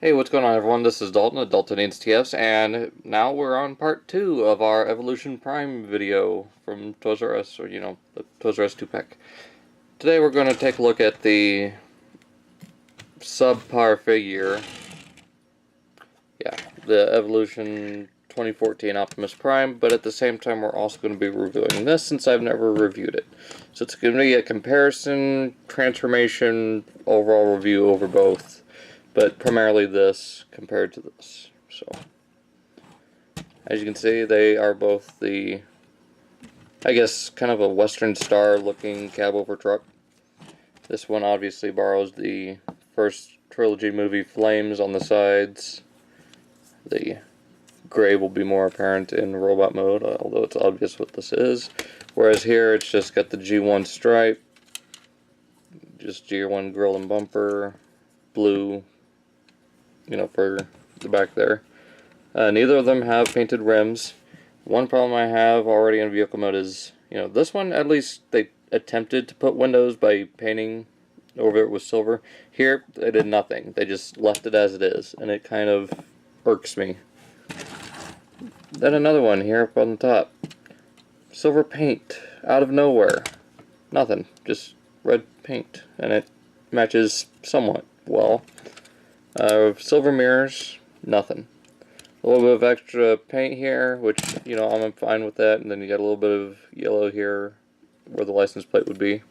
Hey, what's going on, everyone? This is Dalton at Dalton Needs TFs, and now we're on part 2 of our Evolution Prime video from Toys R Us, or, the Toys R Us 2-pack. Today we're going to take a look at the subpar figure, the Evolution 2014 Optimus Prime, but at the same time we're also going to be reviewing this since I've never reviewed it. So it's going to be a comparison, transformation, overall review over both. But primarily this compared to this. So, as you can see, they are both the, I guess, kind of a Western Star looking cab over truck. This one obviously borrows the first trilogy movie Flames on the sides. The gray will be more apparent in robot mode, although it's obvious what this is. Whereas here it's just got the G1 stripe, just G1 grill and bumper, blue, for the back there. Neither of them have painted rims. One problem I have already in vehicle mode is, this one at least they attempted to put windows by painting over it with silver. Here, they did nothing. They just left it as it is, and it kind of irks me. Then another one here up on the top. Silver paint, out of nowhere. Nothing, just red paint, and it matches somewhat well. Silver mirrors, nothing. A little bit of extra paint here, which, I'm fine with that, and then you got a little bit of yellow here where the license plate would be.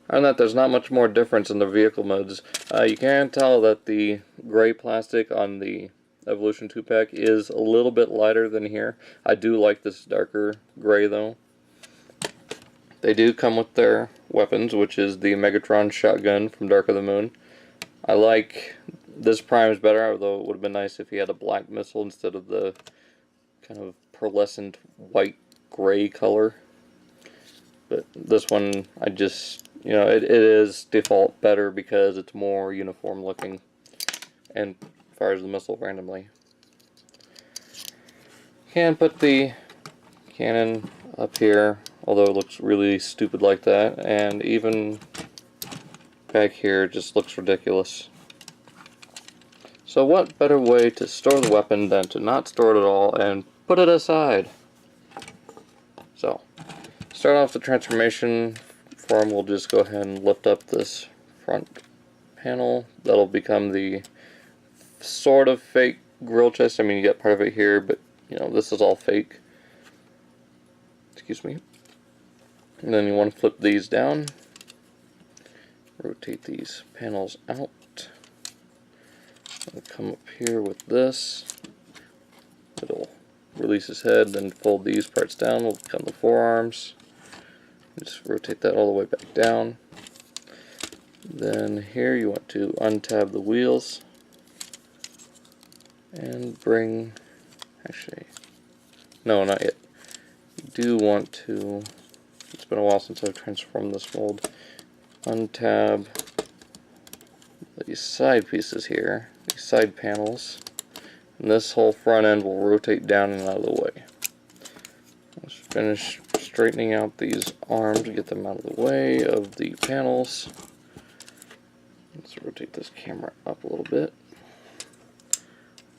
Other than that, there's not much more difference in the vehicle modes. You can tell that the gray plastic on the Evolution 2-pack is a little bit lighter than here. I do like this darker gray, though. They do come with their weapons, which is the Megatron shotgun from Dark of the Moon. I like this Prime's better, although it would have been nice if he had a black missile instead of the kind of pearlescent white-gray color. But this one, I just, it is default better because it's more uniform looking and fires the missile randomly. Can put the cannon up here, although it looks really stupid like that, and even back here just looks ridiculous. So what better way to store the weapon than to not store it at all and put it aside? So, start off the transformation form. We'll just go ahead and lift up this front panel. That'll become the sort of fake grill chest. I mean, you got part of it here, but this is all fake. Excuse me. And then you want to flip these down. Rotate these panels out. I'll come up here with this. It'll release his head, then fold these parts down. Will become the forearms. Just rotate that all the way back down. Then here you want to untab the wheels and bring, actually, no, not yet. You do want to, it's been a while since I've transformed this mold, untab these side pieces here, these side panels, and this whole front end will rotate down and out of the way. Let's finish straightening out these arms to get them out of the way of the panels. Let's rotate this camera up a little bit.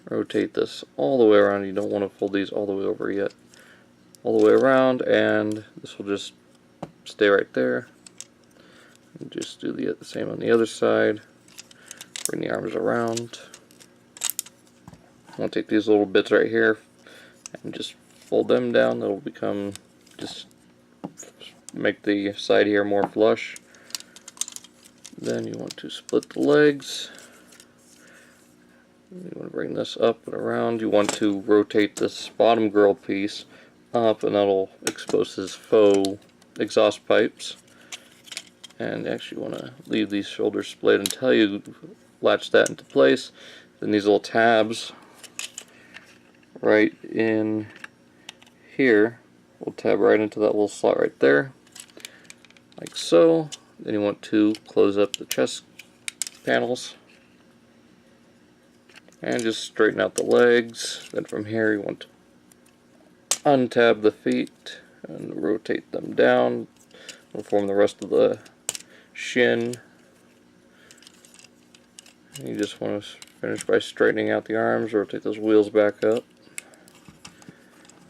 Rotate this all the way around. You don't want to fold these all the way over yet. All the way around, and this will just stay right there. And just do the same on the other side. Bring the arms around. I'll take these little bits right here and just fold them down. That'll become, just make the side here more flush. Then you want to split the legs. You want to bring this up and around. You want to rotate this bottom grill piece up, and that'll expose his faux exhaust pipes. And actually want to leave these shoulders split until you latch that into place. Then these little tabs right in here will tab right into that little slot right there, like so. Then you want to close up the chest panels and just straighten out the legs. Then from here you want to untab the feet and rotate them down. We'll form the rest of the shin You just want to finish by straightening out the arms, rotate those wheels back up.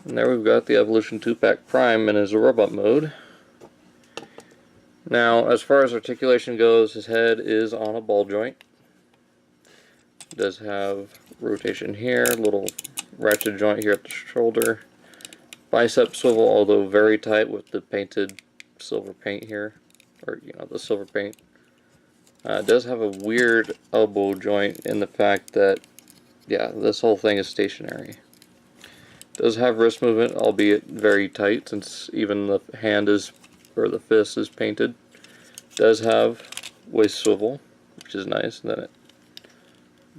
And there we've got the Evolution 2-pack Prime in his robot mode. Now, as far as articulation goes, his head is on a ball joint. It does have rotation here, little ratchet joint here at the shoulder. Bicep swivel, although very tight with the painted silver paint here, or the silver paint. It does have a weird elbow joint in the fact that, yeah, this whole thing is stationary. It does have wrist movement, albeit very tight, since even the hand is, or the fist is painted. It does have waist swivel, which is nice, and then it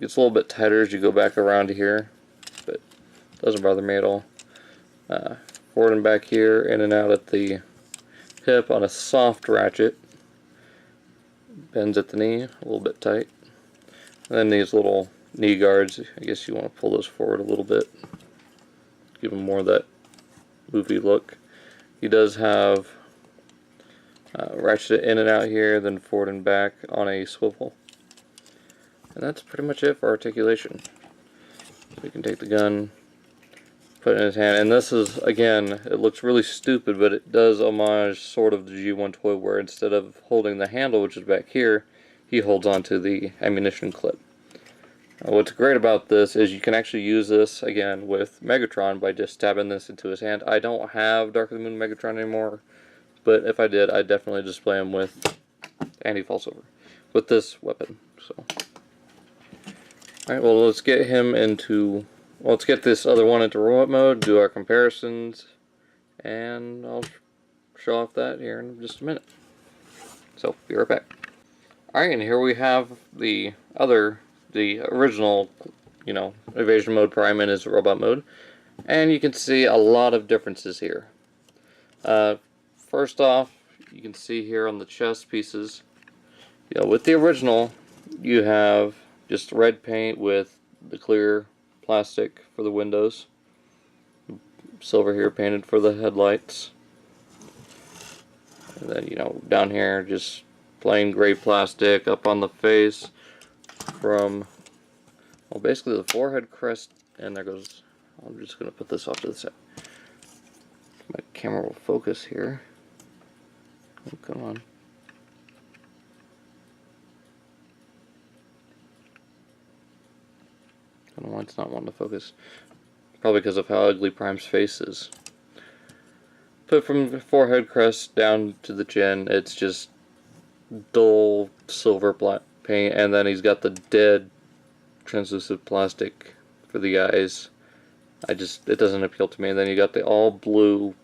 gets a little bit tighter as you go back around here, but it doesn't bother me at all. Forward and back here, in and out at the hip on a soft ratchet. Bends at the knee, a little bit tight. And then these little knee guards, I guess you want to pull those forward a little bit. Give him more of that movie look. He does have ratchet in and out here, then forward and back on a swivel. And that's pretty much it for articulation. So we can take the gun, put it in his hand, and this is, again, it looks really stupid, but it does homage sort of the G1 toy, where instead of holding the handle, which is back here, he holds onto the ammunition clip. What's great about this is you can actually use this, again, with Megatron by just stabbing this into his hand. I don't have Dark of the Moon Megatron anymore, but if I did, I'd definitely display him with anti-false over, with this weapon. So, alright, well, let's get him into... Well, let's get this other one into robot mode, do our comparisons, and I'll show off that here in just a minute. So, be right back. Alright, and here we have the original, Evasion Mode Prime in his robot mode, and you can see a lot of differences here. First off, you can see here on the chest pieces, with the original, you have just red paint with the clear plastic for the windows, silver here painted for the headlights, and then down here just plain gray plastic up on the face from, well, basically the forehead crest, and there goes, I'm just going to put this off to the side. My camera will focus here. Oh, come on. I don't know why it's not wanting to focus. Probably because of how ugly Prime's face is. But from the forehead crest down to the chin, it's just dull silver black paint, and then he's got the dead translucent plastic for the eyes. It doesn't appeal to me. And then you got the all blue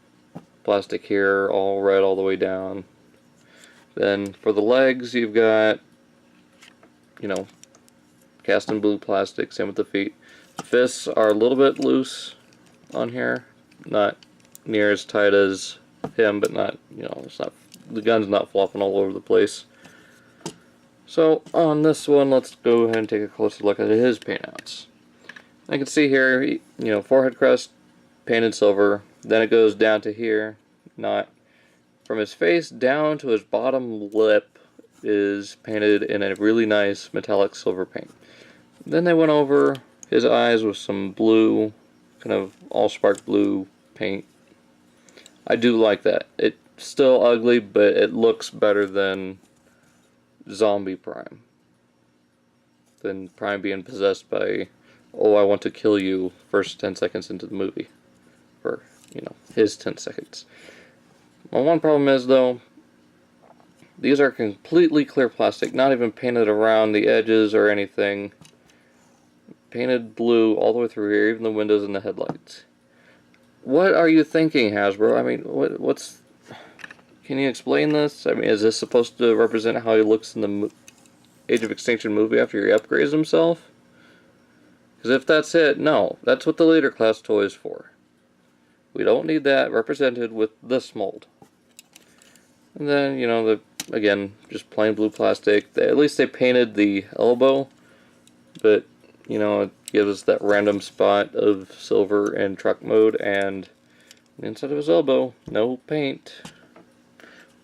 plastic here, all red all the way down. Then for the legs, you've got, cast in blue plastic, same with the feet. The fists are a little bit loose on here, not near as tight as him, but not, it's not, the gun's not flopping all over the place. So on this one, let's go ahead and take a closer look at his paintouts. I can see here, forehead crest painted silver, then it goes down to here, not from his face down to his bottom lip is painted in a really nice metallic silver paint. Then they went over his eyes with some blue, kind of all-spark blue paint. I do like that. It's still ugly, but it looks better than Zombie Prime. Than Prime being possessed by, oh, I want to kill you, first 10 seconds into the movie. Or, his 10 seconds. Well, one problem is, though, these are completely clear plastic, not even painted around the edges or anything. Painted blue all the way through here, even the windows and the headlights. What are you thinking, Hasbro? I mean, what's... Can you explain this? I mean, is this supposed to represent how he looks in the Age of Extinction movie after he upgrades himself? Because if that's it, no. That's what the Leader Class toy is for. We don't need that represented with this mold. And then, again, just plain blue plastic. At least they painted the elbow, but it gives us that random spot of silver in truck mode, and inside of his elbow, no paint.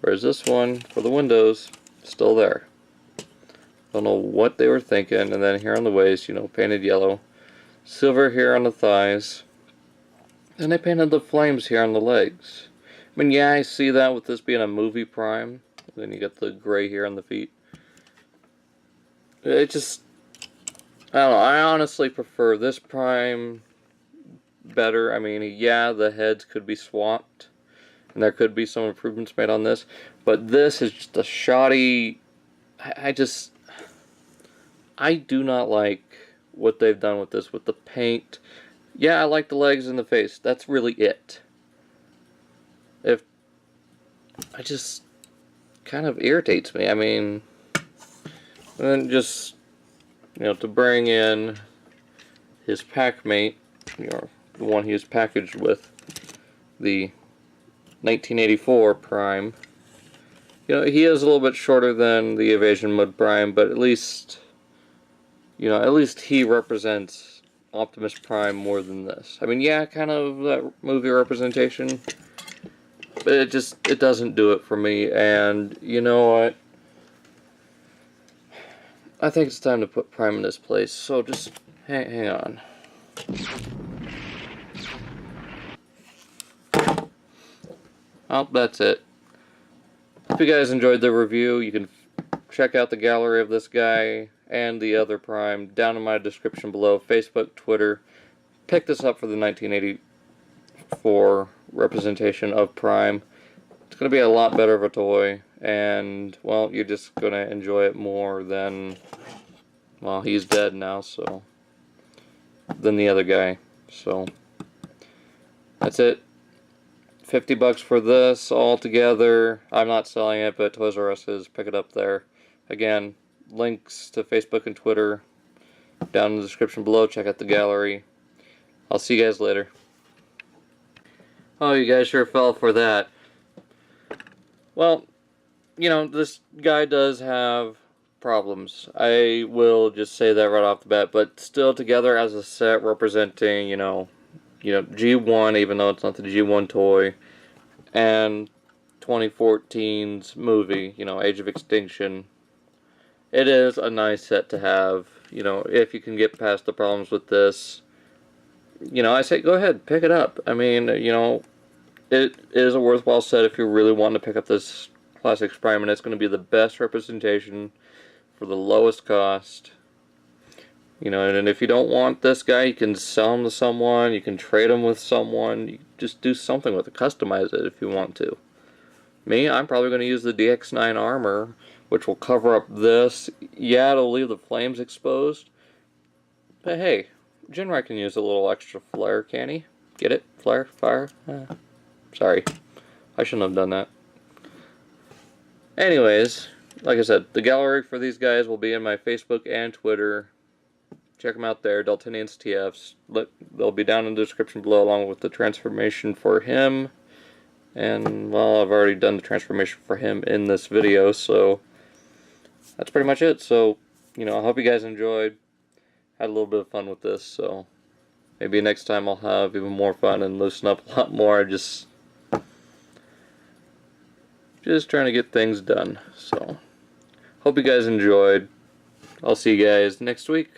Whereas this one, for the windows, still there. Don't know what they were thinking. And then here on the waist, you know, painted yellow. Silver here on the thighs. And they painted the flames here on the legs. I mean, yeah, I see that with this being a movie Prime. Then you got the gray here on the feet. It just, I don't know, I honestly prefer this Prime better. I mean, yeah, the heads could be swapped, and there could be some improvements made on this, but this is just a shoddy, I do not like what they've done with this, with the paint. Yeah, I like the legs and the face. That's really it. I just kind of irritates me. I mean, and just, you know, to bring in his pack mate, you know, the one he was packaged with, the 1984 Prime. You know, he is a little bit shorter than the Evasion Mode Prime, but at least, you know, at least he represents Optimus Prime more than this. I mean, yeah, kind of that movie representation, but it doesn't do it for me. And you know what? I think it's time to put Prime in his place. So just hang on. Well, that's it. If you guys enjoyed the review, you can check out the gallery of this guy and the other Prime down in my description below. Facebook, Twitter. Pick this up for the 1984 representation of Prime. It's going to be a lot better of a toy, and, well, you're just going to enjoy it more than, well, he's dead now, so, than the other guy. So, that's it. $50 for this all together. I'm not selling it, but Toys R Us is. Pick it up there. Again, links to Facebook and Twitter down in the description below. Check out the gallery. I'll see you guys later. Oh, you guys sure fell for that. Well, you know, this guy does have problems. I will just say that right off the bat, but still together as a set representing, you know, G1, even though it's not the G1 toy, and 2014's movie, you know, Age of Extinction. It is a nice set to have, you know, if you can get past the problems with this. You know, I say go ahead, pick it up. I mean, you know, it is a worthwhile set if you really want to pick up this Classics Prime, and it's going to be the best representation for the lowest cost. You know, and if you don't want this guy, you can sell him to someone, you can trade him with someone, you just do something with it, customize it if you want to. Me, I'm probably going to use the DX9 armor, which will cover up this. Yeah, it'll leave the flames exposed, but hey, Jinrai can use a little extra flare, can he? Get it? Flare? Fire? Sorry, I shouldn't have done that. Anyways, like I said, the gallery for these guys will be in my Facebook and Twitter. Check them out there, Daltonians TFs. They'll be down in the description below along with the transformation for him. And, well, I've already done the transformation for him in this video, so that's pretty much it. So, you know, I hope you guys enjoyed. Had a little bit of fun with this, so maybe next time I'll have even more fun and loosen up a lot more. Just trying to get things done. So, hope you guys enjoyed. I'll see you guys next week.